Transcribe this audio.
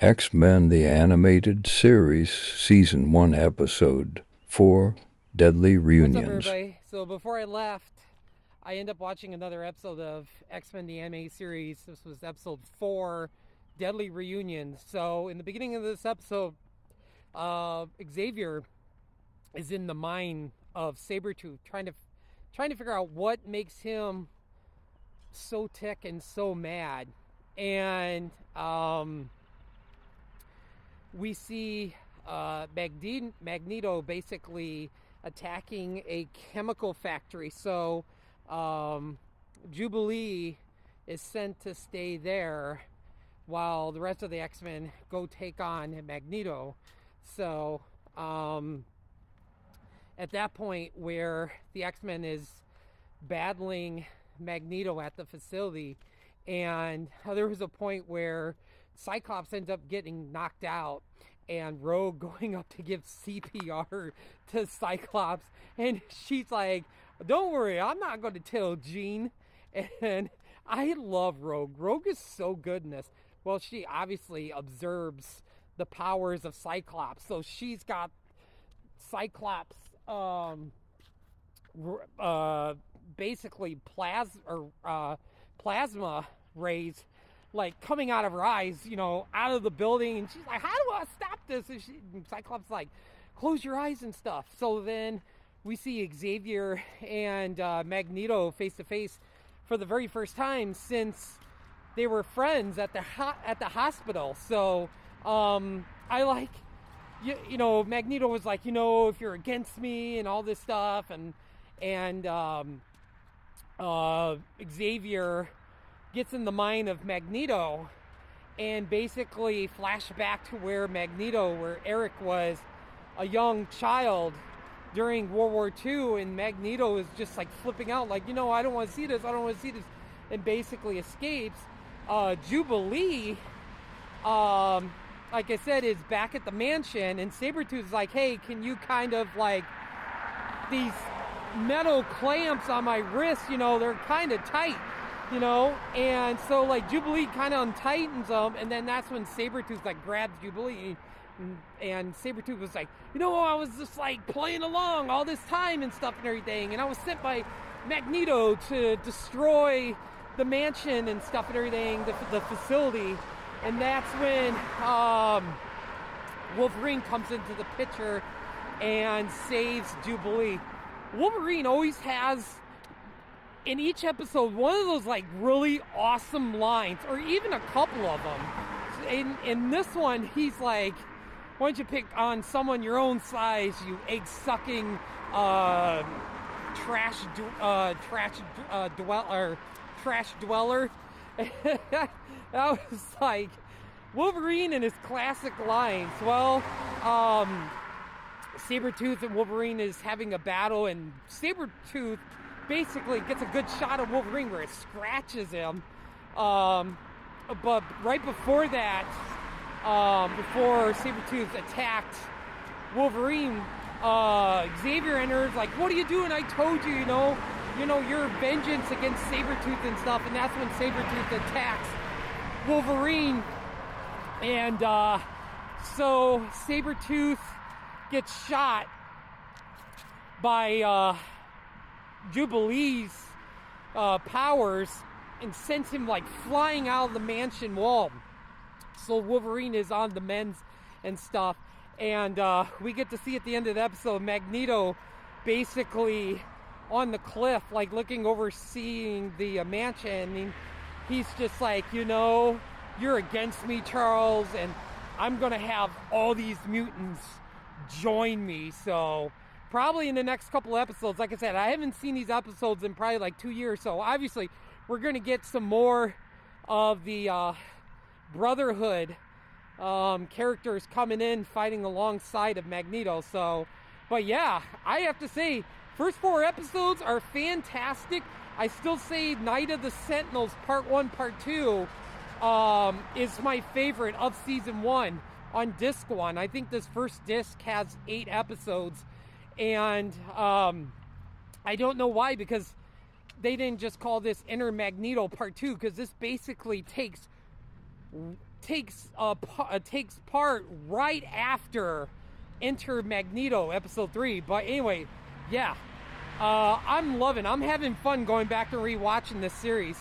X-Men the Animated Series, Season 1, Episode 4, Deadly What's up, Reunions. everybody? So before I left, I ended up watching another episode of X-Men the Anime Series. This was episode 4, Deadly Reunions. So in the beginning of this episode, Xavier is in the mind of Sabretooth, trying to figure out what makes him so tick and so mad. And we see Magneto basically attacking a chemical factory. So Jubilee is sent to stay there while the rest of the X-Men go take on Magneto. So at that point where the X-Men is battling Magneto at the facility, and there was a point where Cyclops ends up getting knocked out and Rogue going up to give CPR to Cyclops, and she's like, "Don't worry, I'm not going to tell Jean." And I love Rogue. Rogue is so good in this. Well, she obviously observes the powers of Cyclops, so she's got Cyclops basically plasma rays like coming out of her eyes, out of the building, and she's like, "How do I stop this?" And Cyclops like, "Close your eyes and stuff." So then we see Xavier and Magneto face to face for the very first time since they were friends at the hospital. So I like, Magneto was like, "If you're against me and all this stuff," and Xavier gets in the mind of Magneto and basically flash back to where Eric was a young child during World War II, and Magneto is just like flipping out, like, "I don't want to see this, I don't want to see this," and basically escapes. Jubilee, like I said, is back at the mansion, and Sabretooth is like, "Hey, can you kind of like, these metal clamps on my wrist, they're kind of tight, and so like Jubilee kind of untightens them, and then that's when Sabretooth like grabs Jubilee, and Sabretooth was like, "I was just like playing along all this time and stuff and everything, and I was sent by Magneto to destroy the mansion and stuff and everything, the facility." And that's when Wolverine comes into the picture and saves Jubilee. Wolverine always has, in each episode, one of those like really awesome lines, or even a couple of them. In this one, he's like, "Why don't you pick on someone your own size, you egg-sucking trash dweller." That was like Wolverine and his classic lines. Well, Sabretooth and Wolverine is having a battle, and Sabretooth basically gets a good shot of Wolverine where it scratches him. But right before that, before Sabretooth attacked Wolverine, Xavier enters like, "What are you doing? I told you, your vengeance against Sabretooth and stuff." And that's when Sabretooth attacks Wolverine. And so Sabretooth gets shot by Jubilee's powers and sends him like flying out of the mansion wall. So Wolverine is on the mend and stuff. And we get to see at the end of the episode Magneto basically on the cliff, like looking over, seeing the mansion. And he's just like, "You're against me, Charles, and I'm going to have all these mutants join me." So probably in the next couple episodes, like I said, I haven't seen these episodes in probably like 2 years. So obviously we're going to get some more of the Brotherhood characters coming in, fighting alongside of Magneto. So, but yeah, I have to say, first 4 episodes are fantastic. I still say Night of the Sentinels Part 1, Part 2 is my favorite of Season 1 on Disc 1. I think this first disc has 8 episodes, and I don't know why, because they didn't just call this Inner Magneto Part 2, because this basically takes takes part right after Enter Magneto episode 3. But anyway, yeah, I'm having fun going back and rewatching this series.